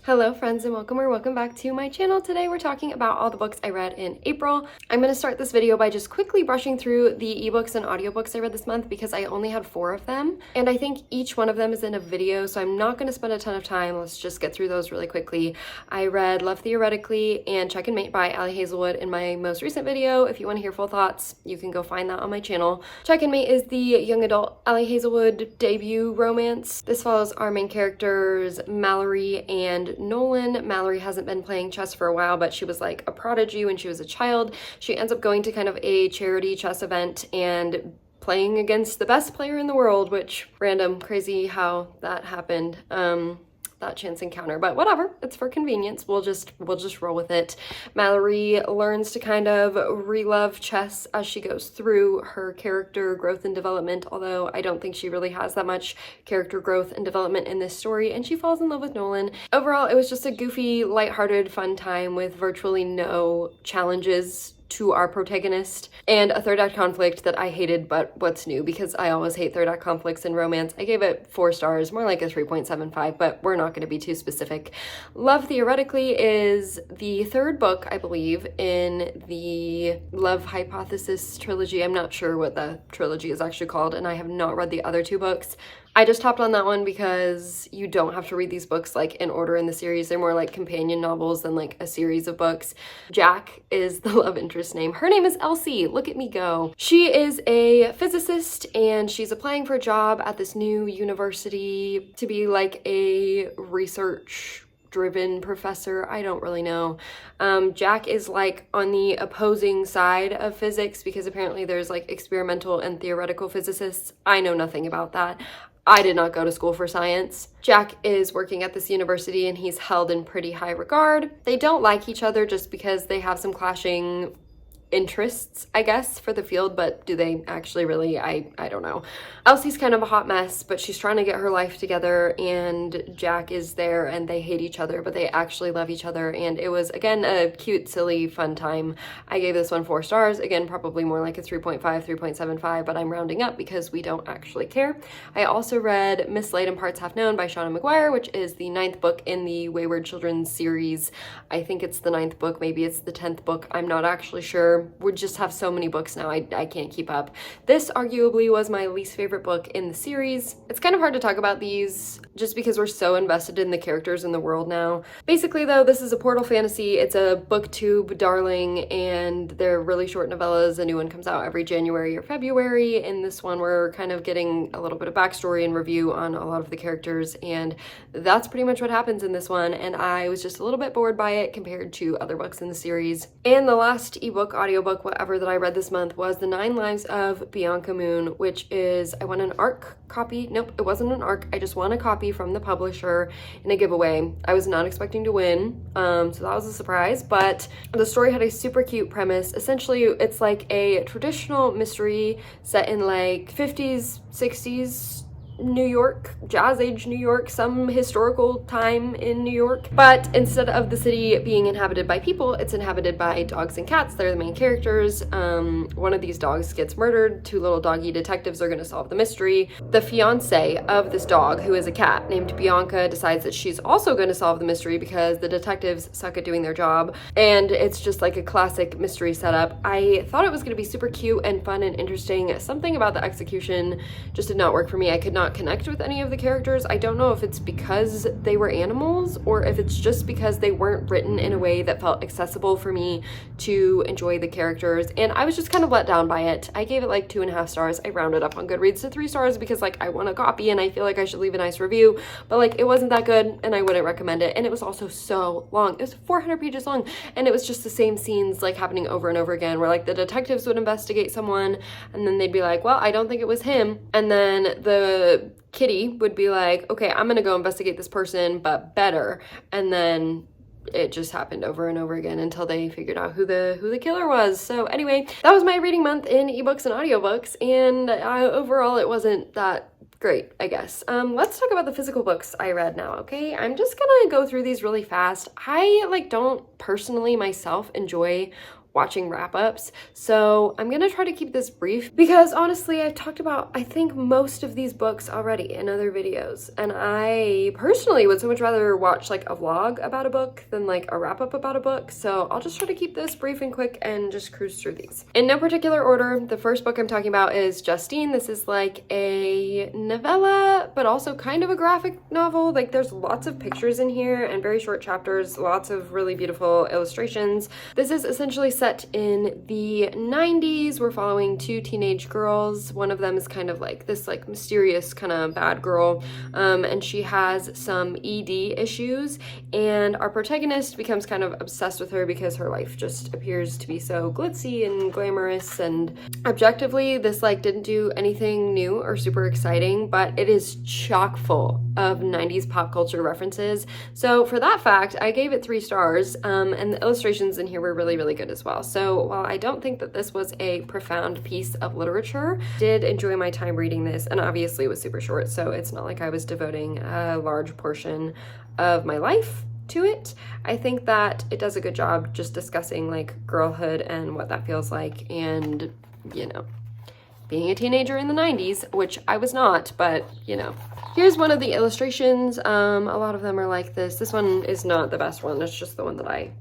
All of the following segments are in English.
Hello friends and welcome back to my channel. Today we're talking about all the books I read in April. I'm going to start this video by just quickly brushing through the ebooks and audiobooks I read this month because I only had 4 of them, and I think each one of them is in a video, so I'm not going to spend a ton of time. Let's just get through those really quickly. I read Love Theoretically and Check and Mate by Ali Hazelwood in my most recent video. If you want to hear full thoughts, you can go find that on my channel. Check and Mate is the young adult Ali Hazelwood debut romance. This follows our main characters Mallory and Nolan. Mallory hasn't been playing chess for a while, but she was like a prodigy when she was a child. She ends up going to kind of a charity chess event and playing against the best player in the world, which random, crazy how that happened. That chance encounter, but whatever, it's for convenience. We'll just roll with it. Mallory learns to kind of re-love chess as she goes through her character growth and development, although I don't think she really has that much character growth and development in this story, and she falls in love with Nolan. Overall, it was just a goofy, lighthearted, fun time with virtually no challenges to our protagonist, and a third act conflict that I hated, but what's new, because I always hate third act conflicts in romance. I gave it 4 stars, more like a 3.75, but we're not going to be too specific. Love Theoretically is the 3rd book, I believe, in the Love Hypothesis trilogy. I'm not sure what the trilogy is actually called, and I have not read the other 2 books. I just hopped on that one because you don't have to read these books like in order in the series. They're more like companion novels than like a series of books. Jack is the love interest name. Her name is Elsie. Look at me go. She is a physicist and she's applying for a job at this new university to be like a research driven professor. I don't really know. Jack is like on the opposing side of physics because apparently there's like experimental and theoretical physicists. I know nothing about that. I did not go to school for science. Jack is working at this university and he's held in pretty high regard. They don't like each other just because they have some clashing interests, I guess, for the field, but do they actually really? I don't know. Elsie's kind of a hot mess, but she's trying to get her life together, and Jack is there and they hate each other, but they actually love each other, and it was, again, a cute, silly, fun time. I gave this one 4 stars. Again, probably more like a 3.5, 3.75, but I'm rounding up because we don't actually care. I also read Mislaid and Parts Half Known by Shauna McGuire, which is the 9th book in the Wayward Children series. I think it's the 9th book, maybe it's the 10th book. I'm not actually sure. We just have so many books now, I can't keep up. This arguably was my least favorite book in the series. It's kind of hard to talk about these just because we're so invested in the characters in the world now. Basically though, this is a portal fantasy. It's a booktube darling and they're really short novellas. A new one comes out every January or February. In this one, we're kind of getting a little bit of backstory and review on a lot of the characters, and that's pretty much what happens in this one, and I was just a little bit bored by it compared to other books in the series. And the last ebook, audiobook, whatever, that I read this month was The 9 Lives of Bianca Moon, which is, I won an ARC copy. Nope, it wasn't an ARC. I just won a copy from the publisher in a giveaway. I was not expecting to win, so that was a surprise, but the story had a super cute premise. Essentially, it's like a traditional mystery set in like 50s, 60s, New York, jazz age New York, some historical time in New York. But instead of the city being inhabited by people, it's inhabited by dogs and cats. They're the main characters. One of these dogs gets murdered. 2 little doggy detectives are going to solve the mystery. The fiance of this dog, who is a cat named Bianca, decides that she's also going to solve the mystery because the detectives suck at doing their job. And it's just like a classic mystery setup. I thought it was going to be super cute and fun and interesting. Something about the execution just did not work for me. I could not connect with any of the characters. I don't know if it's because they were animals or if it's just because they weren't written in a way that felt accessible for me to enjoy the characters, and I was just kind of let down by it. I gave it like 2.5 stars. I rounded up on Goodreads to 3 stars because like I want a copy and I feel like I should leave a nice review, but like it wasn't that good and I wouldn't recommend it, and it was also so long. It was 400 pages long, and it was just the same scenes like happening over and over again where like the detectives would investigate someone and then they'd be like, well, I don't think it was him, and then the Kitty would be like, okay, I'm gonna go investigate this person, but better. And then it just happened over and over again until they figured out who the killer was. So anyway, that was my reading month in ebooks and audiobooks, and overall it wasn't that great, I guess. Let's talk about the physical books I read now, okay? I'm just gonna go through these really fast. I don't personally myself enjoy watching wrap-ups. So I'm gonna try to keep this brief because honestly, I've talked about, I think, most of these books already in other videos. And I personally would so much rather watch like a vlog about a book than like a wrap-up about a book. So I'll just try to keep this brief and quick and just cruise through these. In no particular order, the first book I'm talking about is Justine. This is like a novella, but also kind of a graphic novel. Like there's lots of pictures in here and very short chapters, lots of really beautiful illustrations. This is essentially set in the 90s. We're following two teenage girls. One of them is kind of like this like mysterious kind of bad girl, and she has some ED issues, and our protagonist becomes kind of obsessed with her because her life just appears to be so glitzy and glamorous, and objectively this like didn't do anything new or super exciting, but it is chock full of 90s pop culture references. So for that fact, I gave it 3 stars, and the illustrations in here were really, really good as well. So while I don't think that this was a profound piece of literature, I did enjoy my time reading this, and obviously it was super short, so it's not like I was devoting a large portion of my life to it. I think that it does a good job just discussing like girlhood and what that feels like, and you know, being a teenager in the 90s, which I was not, but you know. Here's one of the illustrations. A lot of them are like this. This one is not the best one. It's just the one that I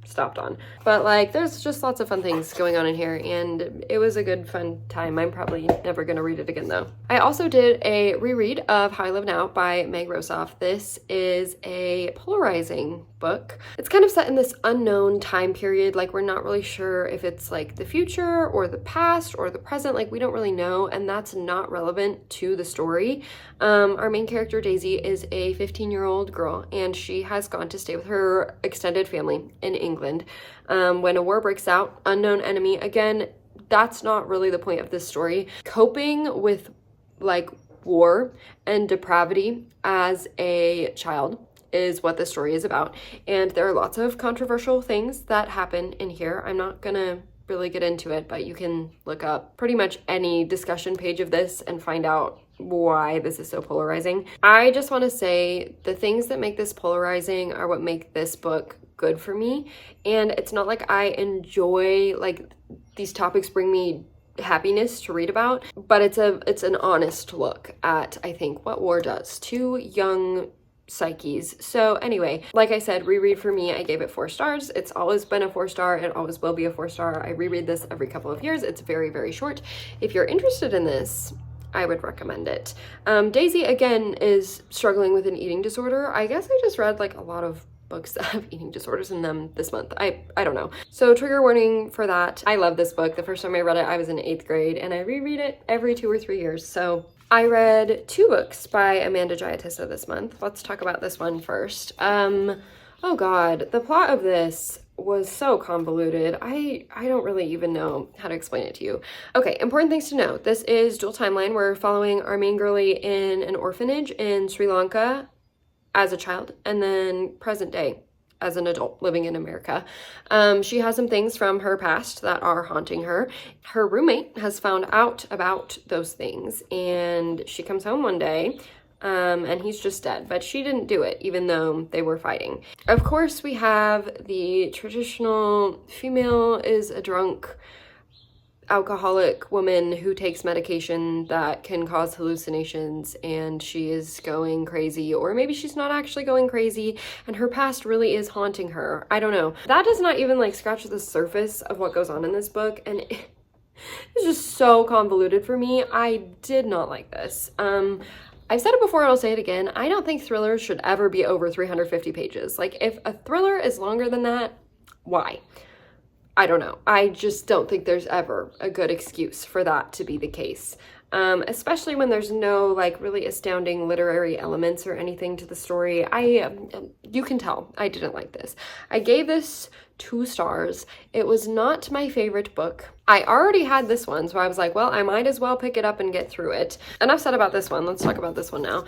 stopped on. But like there's just lots of fun things going on in here, and it was a good fun time. I'm probably never gonna read it again though. I also did a reread of How I Live Now by Meg Rosoff. This is a polarizing book. It's kind of set in this unknown time period. Like we're not really sure if it's like the future or the past or the present. Like we don't really know, and that's not relevant to the story. Our main character Daisy is a 15-year-old girl, and she has gone to stay with her extended family in England. When a war breaks out, unknown enemy, again, that's not really the point of this story. Coping with like war and depravity as a child is what the story is about, and there are lots of controversial things that happen in here. I'm not gonna really get into it, but you can look up pretty much any discussion page of this and find out why this is so polarizing. I just want to say the things that make this polarizing are what make this book good for me, and it's not like I enjoy like these topics bring me happiness to read about, but it's an honest look at, I think, what war does to young psyches. So anyway, like I said, reread for me, I gave it 4 stars. It's always been a 4-star. It always will be a 4-star. I reread this every couple of years. It's very, very short. If you're interested in this, I would recommend it. Daisy, again, is struggling with an eating disorder. I guess I just read like a lot of books that have eating disorders in them this month. I don't know. So trigger warning for that. I love this book. The first time I read it, I was in 8th grade, and I reread it every 2 or 3 years. So I read 2 books by Amanda Giatissa this month. Let's talk about this one first. Oh God, the plot of this was so convoluted. I don't really even know how to explain it to you. Okay, important things to know. This is dual timeline. We're following our main girlie in an orphanage in Sri Lanka as a child, and then present day as an adult living in America. She has some things from her past that are haunting her. Her roommate has found out about those things, and she comes home one day and he's just dead, but she didn't do it, even though they were fighting. Of course, we have the traditional female is a drunk alcoholic woman who takes medication that can cause hallucinations, and she is going crazy, or maybe she's not actually going crazy and her past really is haunting her. I don't know. That does not even like scratch the surface of what goes on in this book, and it's just so convoluted for me. I did not like this. I've said it before and I'll say it again. I don't think thrillers should ever be over 350 pages. Like if a thriller is longer than that, why? I don't know. I just don't think there's ever a good excuse for that to be the case. Especially when there's no like really astounding literary elements or anything to the story. You can tell I didn't like this. I gave this 2 stars. It was not my favorite book. I already had this one, so I was like, well, I might as well pick it up and get through it. Enough said about this one. Let's talk about this one now.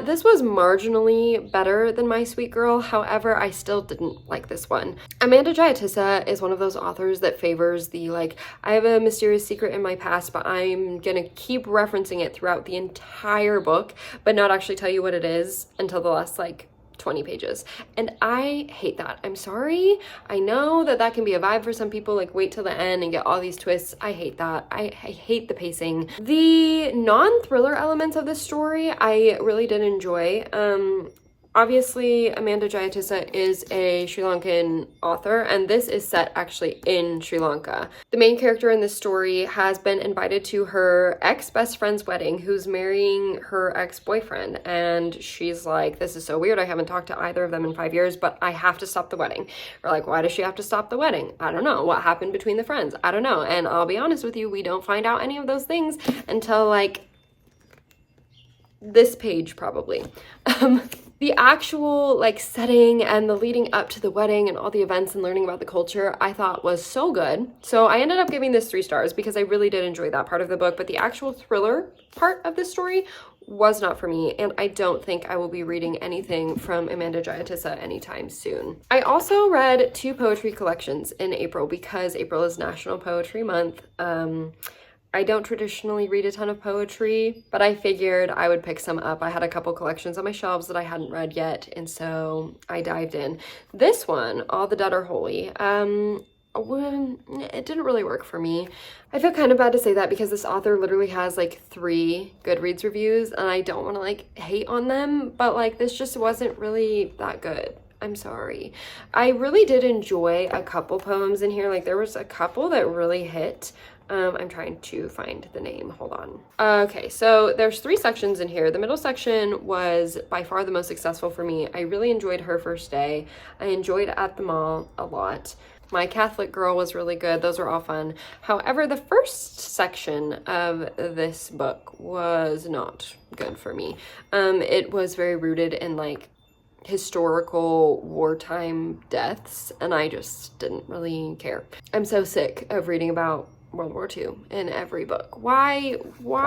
This was marginally better than My Sweet Girl. However, I still didn't like this one. Amanda Giatissa is one of those authors that favors the like, I have a mysterious secret in my past, but I'm gonna keep referencing it throughout the entire book, but not actually tell you what it is until the last like 20 pages. And I hate that. I'm sorry. I know that that can be a vibe for some people, like wait till the end and get all these twists. I hate that. I hate the pacing. The non-thriller elements of this story, I really did enjoy. Obviously, Amanda Jayatissa is a Sri Lankan author, and this is set actually in Sri Lanka. The main character in this story has been invited to her ex-best friend's wedding, who's marrying her ex-boyfriend, and she's like, this is so weird, I haven't talked to either of them in 5 years, but I have to stop the wedding. We're like, why does she have to stop the wedding? I don't know. What happened between the friends? I don't know. And I'll be honest with you, we don't find out any of those things until like this page probably. The actual like setting and the leading up to the wedding and all the events and learning about the culture I thought was so good. So I ended up giving this 3 stars because I really did enjoy that part of the book, but the actual thriller part of this story was not for me, and I don't think I will be reading anything from Amanda Jayatissa anytime soon. I also read 2 poetry collections in April because April is National Poetry Month. I don't traditionally read a ton of poetry, but I figured I would pick some up. I had a couple collections on my shelves that I hadn't read yet, and so I dived in. This one, All the Dead Are Holy, it didn't really work for me. I feel kind of bad to say that because this author literally has like 3 Goodreads reviews, and I don't want to like hate on them, but like this just wasn't really that good. I'm sorry. I really did enjoy a couple poems in here. Like there was a couple that really hit. I'm trying to find the name. Hold on. Okay, so there's 3 sections in here. The middle section was by far the most successful for me. I really enjoyed Her First Day. I enjoyed At the Mall a lot. My Catholic Girl was really good. Those were all fun. However, the first section of this book was not good for me. It was very rooted in like historical wartime deaths, and I just didn't really care. I'm so sick of reading about World War II in every book. Why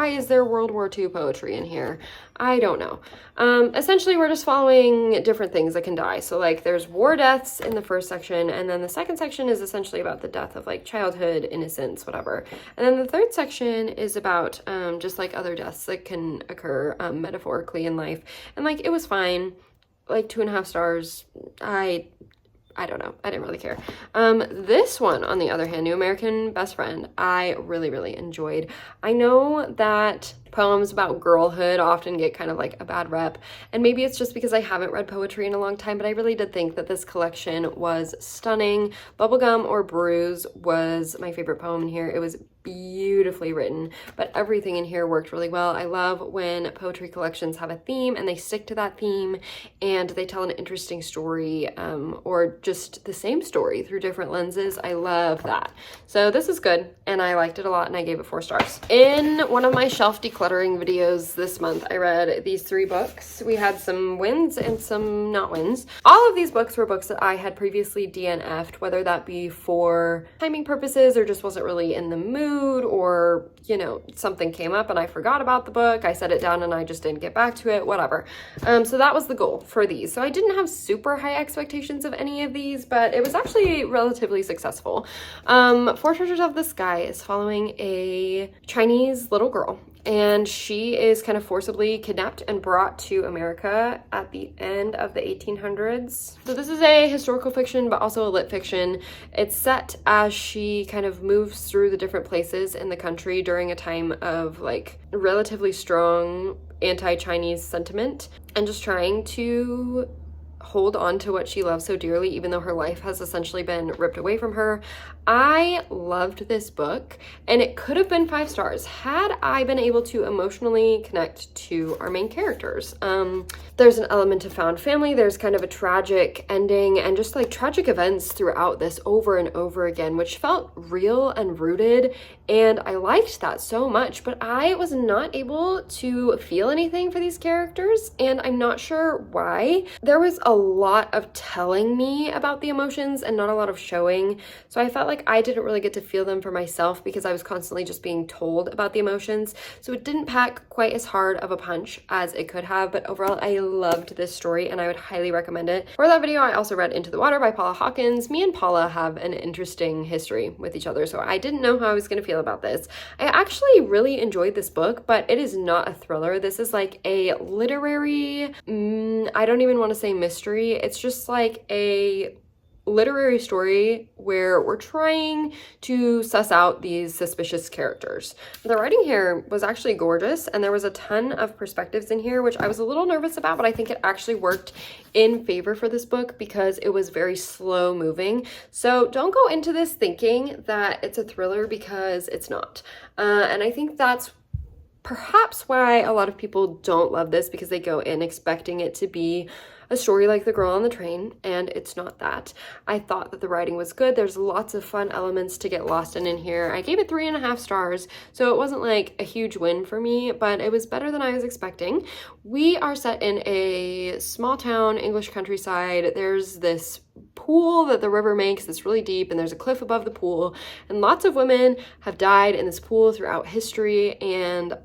is there World War II poetry in here? I don't know. Essentially, we're just following different things that can die. So like there's war deaths in the first section, and then the second section is essentially about the death of like childhood, innocence, whatever. And then the third section is about just like other deaths that can occur metaphorically in life. And like it was fine. Like 2.5 stars. I don't know. I didn't really care. This one, on the other hand, New American Best Friend, I really, really enjoyed. I know that poems about girlhood often get kind of like a bad rep, and maybe it's just because I haven't read poetry in a long time, but I really did think that this collection was stunning. Bubblegum or Bruise was my favorite poem in here. It was beautifully written, but everything in here worked really well. I love when poetry collections have a theme and they stick to that theme and they tell an interesting story, or just the same story through different lenses. I love that. So this is good, and I liked it a lot, and I gave it 4 stars. In one of my shelf decluttering videos this month, I read these 3 books. We had some wins and some not wins. All of these books were books that I had previously DNF'd, whether that be for timing purposes or just wasn't really in the mood, or, you know, something came up and I forgot about the book. I set it down and I just didn't get back to it, whatever. So that was the goal for these. So I didn't have super high expectations of any of these, but it was actually relatively successful. 4 Treasures of the Sky is following a Chinese little girl, and she is kind of forcibly kidnapped and brought to America at the end of the 1800s. So this is a historical fiction, but also a lit fiction. It's set as she kind of moves through the different places in the country during a time of like relatively strong anti-Chinese sentiment, and just trying to hold on to what she loves so dearly, even though her life has essentially been ripped away from her. I loved this book, and it could have been 5 stars had I been able to emotionally connect to our main characters. There's an element of found family, there's kind of a tragic ending, and just like tragic events throughout this over and over again, which felt real and rooted, and I liked that so much, but I was not able to feel anything for these characters, and I'm not sure why. There was a lot of telling me about the emotions and not a lot of showing, so I felt like I didn't really get to feel them for myself because I was constantly just being told about the emotions. So it didn't pack quite as hard of a punch as it could have, but overall I loved this story and I would highly recommend it. For that video, I also read Into the Water by Paula Hawkins. Me and Paula have an interesting history with each other, so I didn't know how I was going to feel about this. I actually really enjoyed this book, but it is not a thriller. This is like a literary, I don't even want to say mystery mystery. It's just like a literary story where we're trying to suss out these suspicious characters. The writing here was actually gorgeous, and there was a ton of perspectives in here, which I was a little nervous about, but I think it actually worked in favor for this book because it was very slow moving. So don't go into this thinking that it's a thriller, because it's not. And I think that's perhaps why a lot of people don't love this, because they go in expecting it to be a story like The Girl on the Train, and it's not that. I thought that the writing was good. There's lots of fun elements to get lost in here. I gave it 3.5 stars, so it wasn't like a huge win for me, but it was better than I was expecting. We are set in a small town English countryside. There's this pool that the river makes that's really deep, and there's a cliff above the pool, and lots of women have died in this pool throughout history. And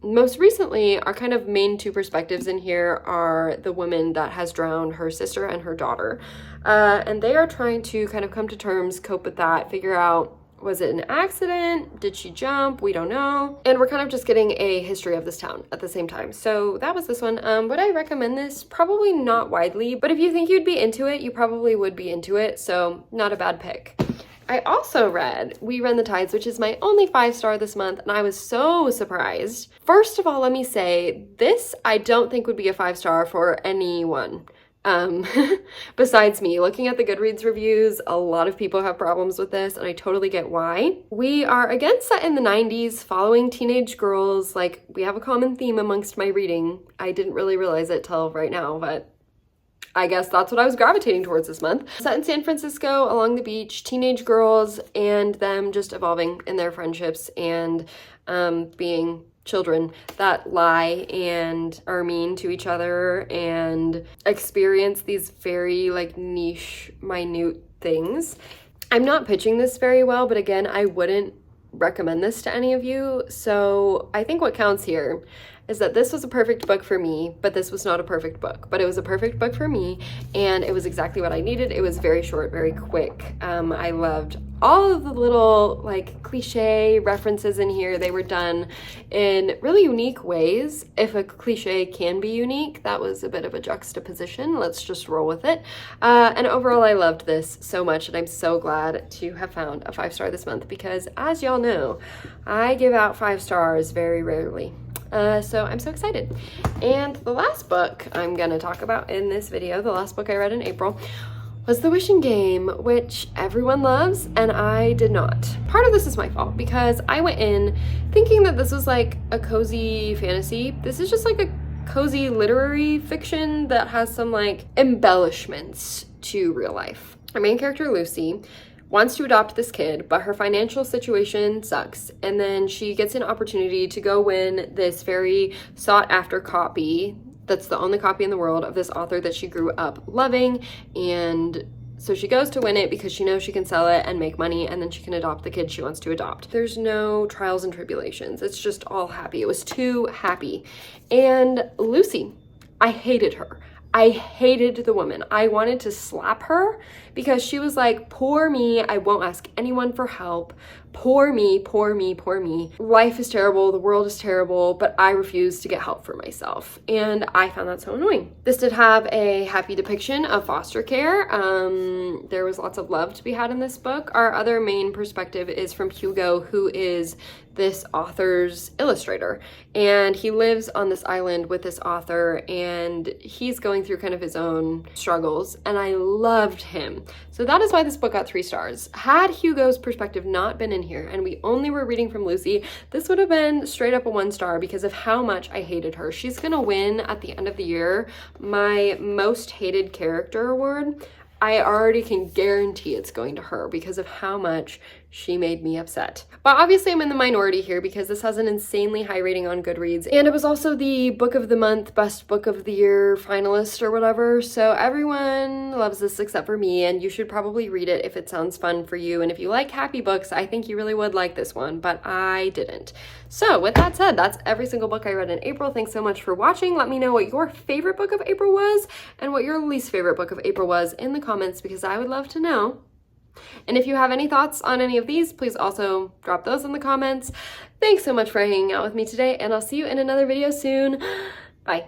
most recently, our kind of main two perspectives in here are the woman that has drowned her sister and her daughter. And they are trying to kind of come to terms, cope with that, figure out, was it an accident? Did she jump? We don't know. And we're kind of just getting a history of this town at the same time. So that was this one. Would I recommend this? Probably not widely, but if you think you'd be into it, you probably would be into it. So not a bad pick. I also read We Run the Tides, which is my only 5-star this month, and I was so surprised. First of all, let me say, this I don't think would be a 5-star for anyone. Besides me. Looking at the Goodreads reviews, a lot of people have problems with this, and I totally get why. We are again set in the 90s, following teenage girls. Like, we have a common theme amongst my reading. I didn't really realize it till right now, but I guess that's what I was gravitating towards this month. Set in San Francisco, along the beach, teenage girls and them just evolving in their friendships and being children that lie and are mean to each other and experience these very like niche, minute things. I'm not pitching this very well, but again, I wouldn't recommend this to any of you. So I think what counts here is that this was a perfect book for me, but this was not a perfect book. But it was a perfect book for me, and it was exactly what I needed. It was very short, very quick. I loved all of the little like cliche references in here. They were done in really unique ways. If a cliche can be unique, that was a bit of a juxtaposition. Let's just roll with it. And overall, I loved this so much, and I'm so glad to have found a 5-star this month, because as y'all know, I give out 5 stars very rarely. So I'm so excited. And the last book I'm gonna talk about in this video, the last book I read in April, was The Wishing Game, which everyone loves, and I did not. Part of this is my fault, because I went in thinking that this was like a cozy fantasy. This is just like a cozy literary fiction that has some like embellishments to real life. Our main character, Lucy, wants to adopt this kid, but her financial situation sucks. And then she gets an opportunity to go win this very sought after copy that's the only copy in the world of this author that she grew up loving. And so she goes to win it because she knows she can sell it and make money, and then she can adopt the kid she wants to adopt. There's no trials and tribulations. It's just all happy. It was too happy. And Lucy, I hated her. I hated the woman. I wanted to slap her because she was like, poor me, I won't ask anyone for help. Poor me, poor me, poor me. Life is terrible, the world is terrible, but I refuse to get help for myself. And I found that so annoying. This did have a happy depiction of foster care. There was lots of love to be had in this book. Our other main perspective is from Hugo, who is this author's illustrator, and he lives on this island with this author, and he's going through kind of his own struggles, and I loved him. So that is why this book got 3 stars. Had Hugo's perspective not been in here and we only were reading from Lucy, this would have been straight up a 1 star because of how much I hated her. She's gonna win at the end of the year my most hated character award. I already can guarantee it's going to her because of how much she made me upset. But obviously I'm in the minority here because this has an insanely high rating on Goodreads, and it was also the book of the month, best book of the year finalist or whatever, so everyone loves this except for me, and you should probably read it if it sounds fun for you. And if you like happy books, I think you really would like this one, but I didn't. So with that said, that's every single book I read in April. Thanks so much for watching. Let me know what your favorite book of April was and what your least favorite book of April was in the comments, because I would love to know. And if you have any thoughts on any of these, please also drop those in the comments. Thanks so much for hanging out with me today, and I'll see you in another video soon. Bye.